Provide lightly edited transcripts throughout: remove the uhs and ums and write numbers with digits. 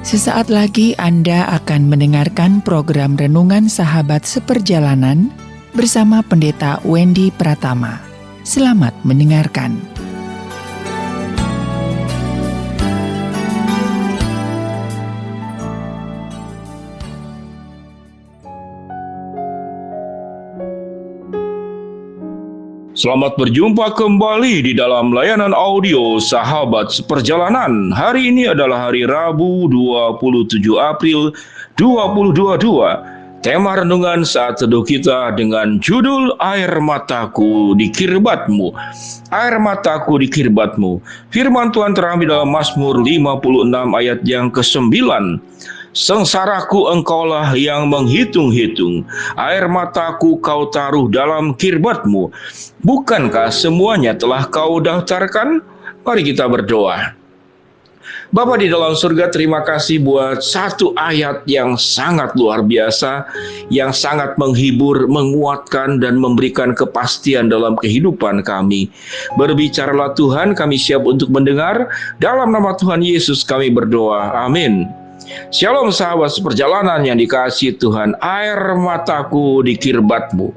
Sesaat lagi Anda akan mendengarkan program Renungan Sahabat Seperjalanan bersama Pendeta Wendy Pratama. Selamat mendengarkan. Selamat berjumpa kembali di dalam layanan audio Sahabat Seperjalanan. Hari ini adalah hari Rabu 27 April 2022. Tema renungan saat teduh kita dengan judul Air Mataku di Kirbatmu. Air mataku di kirbatmu. Firman Tuhan terambil dalam Mazmur 56 ayat yang ke-9. Sengsaraku engkaulah yang menghitung-hitung, air mataku kau taruh dalam kirbatmu. Bukankah semuanya telah kau daftarkan? Mari kita berdoa. Bapa di dalam surga, terima kasih buat satu ayat yang sangat luar biasa, yang sangat menghibur, menguatkan, dan memberikan kepastian dalam kehidupan kami. Berbicaralah Tuhan, kami siap untuk mendengar. Dalam nama Tuhan Yesus kami berdoa. Amin. Shalom sahabat seperjalanan yang dikasihi Tuhan. Air mataku di kirbatmu.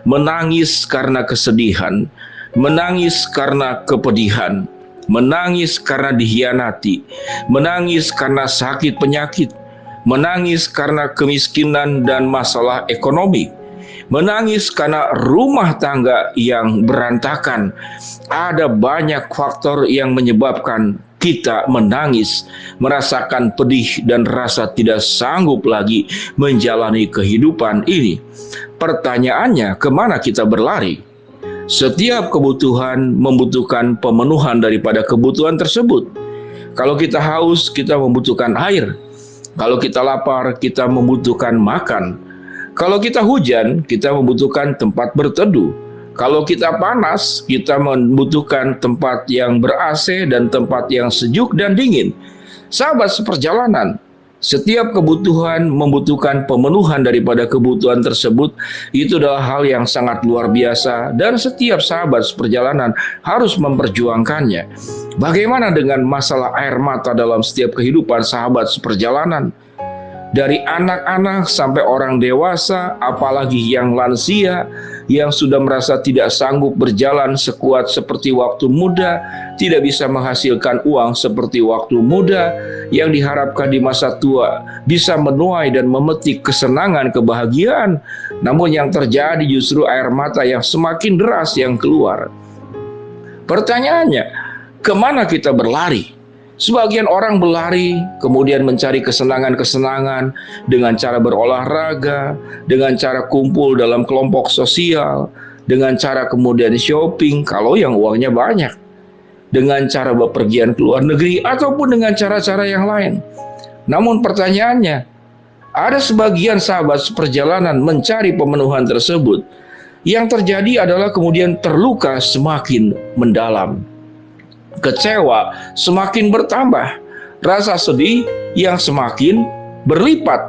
Menangis karena kesedihan, menangis karena kepedihan, menangis karena dikhianati, menangis karena sakit penyakit, menangis karena kemiskinan dan masalah ekonomi, menangis karena rumah tangga yang berantakan. Ada banyak faktor yang menyebabkan kita menangis, merasakan pedih dan rasa tidak sanggup lagi menjalani kehidupan ini. Pertanyaannya, kemana kita berlari? Setiap kebutuhan membutuhkan pemenuhan daripada kebutuhan tersebut. Kalau kita haus, kita membutuhkan air. Kalau kita lapar, kita membutuhkan makan. Kalau kita hujan, kita membutuhkan tempat berteduh. Kalau kita panas, kita membutuhkan tempat yang ber-AC dan tempat yang sejuk dan dingin. Sahabat seperjalanan, setiap kebutuhan membutuhkan pemenuhan daripada kebutuhan tersebut. Itu adalah hal yang sangat luar biasa dan setiap sahabat seperjalanan harus memperjuangkannya. Bagaimana dengan masalah air mata dalam setiap kehidupan sahabat seperjalanan? Dari anak-anak sampai orang dewasa, apalagi yang lansia, yang sudah merasa tidak sanggup berjalan sekuat seperti waktu muda, tidak bisa menghasilkan uang seperti waktu muda, yang diharapkan di masa tua bisa menuai dan memetik kesenangan, kebahagiaan. Namun yang terjadi justru air mata yang semakin deras yang keluar. Pertanyaannya, kemana kita berlari? Sebagian orang berlari, kemudian mencari kesenangan-kesenangan dengan cara berolahraga, dengan cara kumpul dalam kelompok sosial, dengan cara kemudian shopping kalau yang uangnya banyak, dengan cara bepergian ke luar negeri, ataupun dengan cara-cara yang lain. Namun pertanyaannya, ada sebagian sahabat seperjalanan mencari pemenuhan tersebut. Yang terjadi adalah kemudian terluka semakin mendalam. Kecewa semakin bertambah, rasa sedih yang semakin berlipat.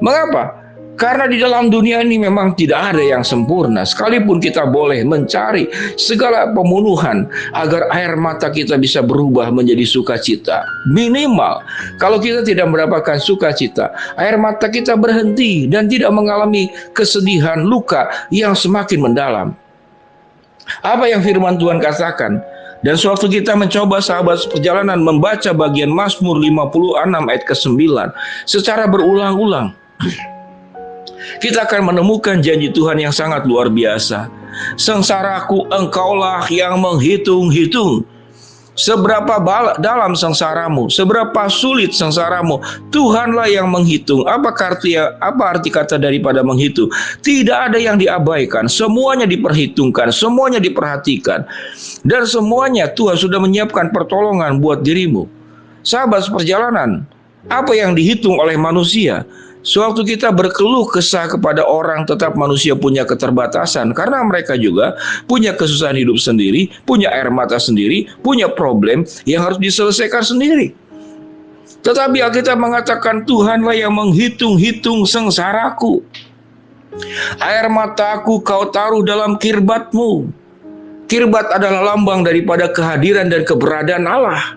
Mengapa? Karena di dalam dunia ini memang tidak ada yang sempurna. Sekalipun kita boleh mencari segala pemenuhan agar air mata kita bisa berubah menjadi sukacita. Minimal, kalau kita tidak mendapatkan sukacita, air mata kita berhenti dan tidak mengalami kesedihan, luka yang semakin mendalam. Apa yang firman Tuhan katakan? Dan sewaktu kita mencoba sahabat seperjalanan membaca bagian Mazmur 56 ayat ke-9 secara berulang-ulang, kita akan menemukan janji Tuhan yang sangat luar biasa. Sengsaraku engkaulah yang menghitung-hitung. Seberapa dalam sengsaramu, seberapa sulit sengsaramu, Tuhanlah yang menghitung. Apa arti kata daripada menghitung? Tidak ada yang diabaikan, semuanya diperhitungkan, semuanya diperhatikan. Dan semuanya Tuhan sudah menyiapkan pertolongan buat dirimu. Sahabat seperjalanan, apa yang dihitung oleh manusia? Sewaktu kita berkeluh kesah kepada orang, tetap manusia punya keterbatasan. Karena mereka juga punya kesusahan hidup sendiri, punya air mata sendiri, punya problem yang harus diselesaikan sendiri. Tetapi Alkitab mengatakan Tuhanlah yang menghitung-hitung sengsaraku. Air mataku kau taruh dalam kirbatmu. Kirbat adalah lambang daripada kehadiran dan keberadaan Allah.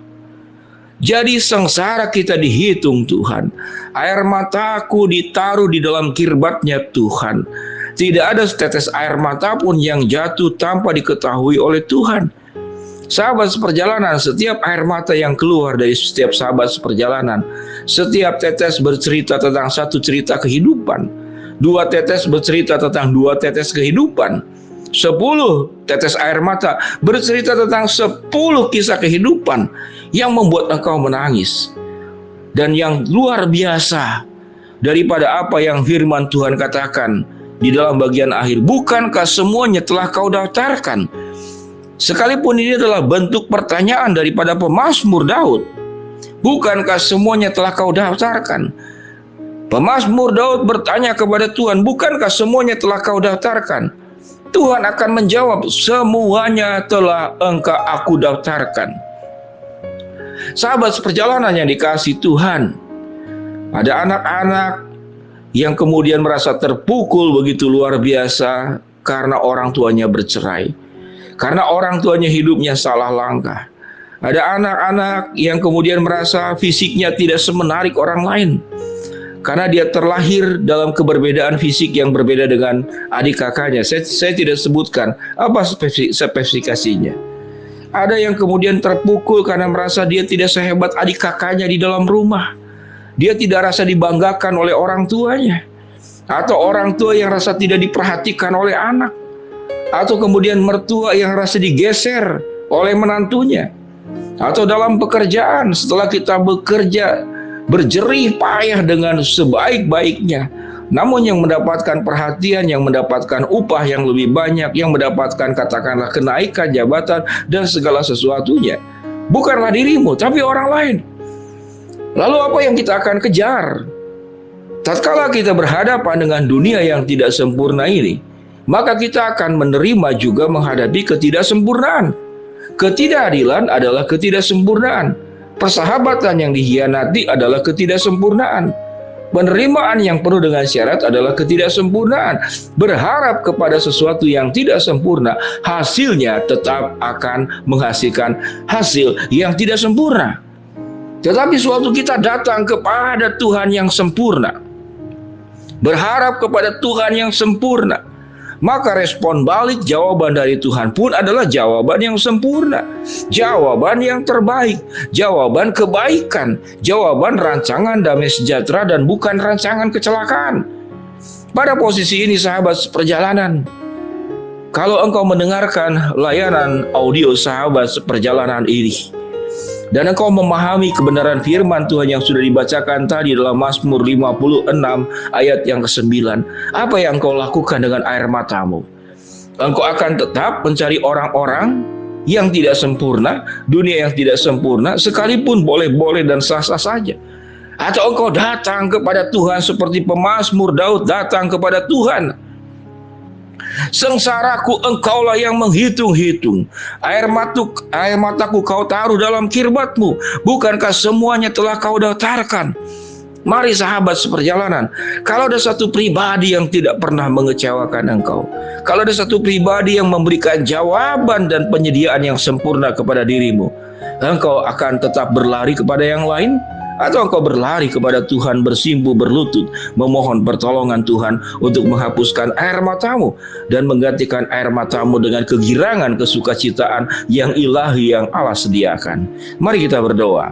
Jadi sengsara kita dihitung Tuhan. Air mataku ditaruh di dalam kirbatnya Tuhan. Tidak ada setetes air mata pun yang jatuh tanpa diketahui oleh Tuhan. Sahabat seperjalanan, setiap air mata yang keluar dari setiap sahabat seperjalanan, setiap tetes bercerita tentang satu cerita kehidupan. 2 tetes bercerita tentang 2 tetes kehidupan. 10 tetes air mata bercerita tentang 10 kisah kehidupan yang membuat engkau menangis. Dan yang luar biasa daripada apa yang firman Tuhan katakan di dalam bagian akhir, bukankah semuanya telah kau daftarkan? Sekalipun ini adalah bentuk pertanyaan daripada pemazmur Daud. Bukankah semuanya telah kau daftarkan? Pemazmur Daud bertanya kepada Tuhan, bukankah semuanya telah kau daftarkan? Tuhan akan menjawab, semuanya telah aku daftarkan. Sahabat seperjalanan yang dikasihi Tuhan, ada anak-anak yang kemudian merasa terpukul begitu luar biasa karena orang tuanya bercerai. Karena orang tuanya hidupnya salah langkah. Ada anak-anak yang kemudian merasa fisiknya tidak semenarik orang lain. Karena dia terlahir dalam keberbedaan fisik yang berbeda dengan adik kakaknya. Saya tidak sebutkan apa spesifikasinya. Ada yang kemudian terpukul karena merasa dia tidak sehebat adik kakaknya di dalam rumah. Dia tidak rasa dibanggakan oleh orang tuanya. Atau orang tua yang rasa tidak diperhatikan oleh anak. Atau kemudian mertua yang rasa digeser oleh menantunya. Atau dalam pekerjaan, setelah kita bekerja berjerih payah dengan sebaik-baiknya, namun yang mendapatkan perhatian, yang mendapatkan upah yang lebih banyak, yang mendapatkan katakanlah kenaikan jabatan dan segala sesuatunya, bukanlah dirimu tapi orang lain. Lalu apa yang kita akan kejar? Tatkala kita berhadapan dengan dunia yang tidak sempurna ini, maka kita akan menerima juga menghadapi ketidaksempurnaan. Ketidakadilan adalah ketidaksempurnaan. Persahabatan yang dikhianati adalah ketidaksempurnaan. Penerimaan yang penuh dengan syarat adalah ketidaksempurnaan. Berharap kepada sesuatu yang tidak sempurna, hasilnya tetap akan menghasilkan hasil yang tidak sempurna. Tetapi suatu kita datang kepada Tuhan yang sempurna, berharap kepada Tuhan yang sempurna, maka respon balik jawaban dari Tuhan pun adalah jawaban yang sempurna, jawaban yang terbaik, jawaban kebaikan, jawaban rancangan damai sejahtera dan bukan rancangan kecelakaan. Pada posisi ini sahabat seperjalanan, kalau engkau mendengarkan layanan audio sahabat seperjalanan ini, dan engkau memahami kebenaran firman Tuhan yang sudah dibacakan tadi dalam Mazmur 56 ayat yang ke-9, apa yang engkau lakukan dengan air matamu? Engkau akan tetap mencari orang-orang yang tidak sempurna, dunia yang tidak sempurna, sekalipun boleh-boleh dan sah-sah saja. Atau engkau datang kepada Tuhan seperti pemazmur Daud datang kepada Tuhan. Sengsaraku engkaulah yang menghitung-hitung. Air mataku kau taruh dalam kirbatmu. Bukankah semuanya telah kau daftarkan? Mari sahabat seperjalanan, kalau ada satu pribadi yang tidak pernah mengecewakan engkau, kalau ada satu pribadi yang memberikan jawaban dan penyediaan yang sempurna kepada dirimu, engkau akan tetap berlari kepada yang lain? Atau engkau berlari kepada Tuhan, bersimpuh, berlutut, memohon pertolongan Tuhan untuk menghapuskan air matamu dan menggantikan air matamu dengan kegirangan, kesukacitaan yang ilahi yang Allah sediakan. Mari kita berdoa.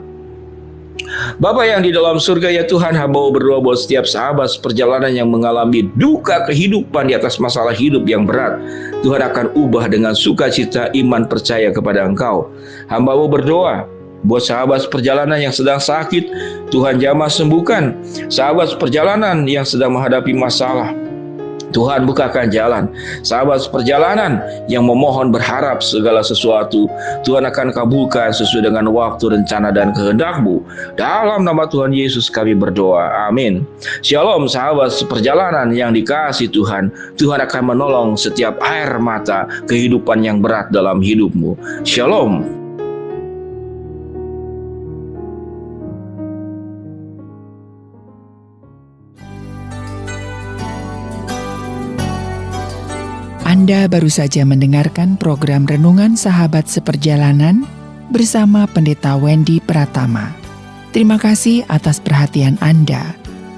Bapa yang di dalam surga, ya Tuhan, hamba berdoa buat setiap sahabat perjalanan yang mengalami duka kehidupan di atas masalah hidup yang berat. Tuhan akan ubah dengan sukacita, iman, percaya kepada Engkau. Hamba berdoa buat sahabat perjalanan yang sedang sakit, Tuhan jamah sembuhkan. Sahabat perjalanan yang sedang menghadapi masalah, Tuhan bukakan jalan. Sahabat perjalanan yang memohon berharap segala sesuatu, Tuhan akan kabulkan sesuai dengan waktu, rencana, dan kehendak-Mu. Dalam nama Tuhan Yesus kami berdoa, amin. Shalom sahabat perjalanan yang dikasihi Tuhan. Tuhan akan menolong setiap air mata kehidupan yang berat dalam hidupmu. Shalom. Anda baru saja mendengarkan program Renungan Sahabat Seperjalanan bersama Pendeta Wendy Pratama. Terima kasih atas perhatian Anda.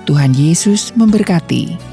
Tuhan Yesus memberkati.